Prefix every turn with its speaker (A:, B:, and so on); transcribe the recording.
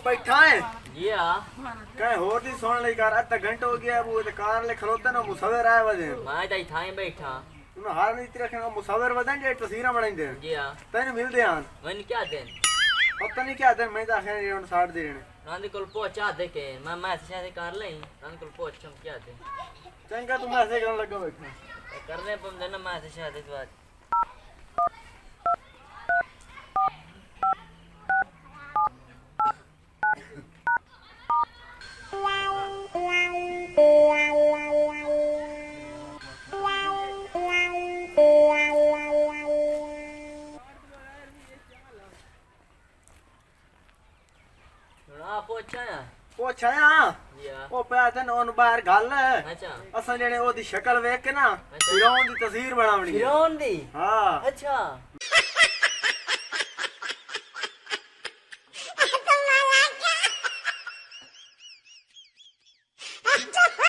A: बैठा है
B: जी हाँ
A: कहीं होर दी सुन लई कर अद्धा घंटा हो गया वो ते कार ले खलोते ना मुसविर आए वदे
B: मैं तो थाई बैठा
A: उन हार नहीं तेरे रखना मुसविर वदन जे तस्वीरां बनाइंदे
B: जी हाँ
A: तैਨੂੰ मिलदे आन
B: मैंने क्या दिन
A: पता नहीं क्या दिन मैं तो आखिर ये 60 दे रहे
B: नांदी कुल पहुंचा दे के मैं ऐसे कर लई नांदी कुल पहुंच क्या दे
A: चंगा तुम ऐसे करने लगा बैठा
B: करने पर देना मैं ऐसे शादी के बाद
A: ਪੁੱਛ ਆਇਆ ਉਹ ਪਿਆ ਤੈਨ ਉਹਨੂੰ ਬਾਹਰ ਗੱਲ
B: ਅੱਛਾ
A: ਅਸਾਂ ਜਿਹੜੇ ਉਹਦੀ ਸ਼ਕਲ ਵੇਖ ਕੇ ਨਾ ਫਿਰੌਨ ਦੀ ਤਸਵੀਰ ਬਣਾਉਣੀ
B: ਫਿਰੌਨ ਦੀ
A: ਹਾਂ
B: ਅੱਛਾ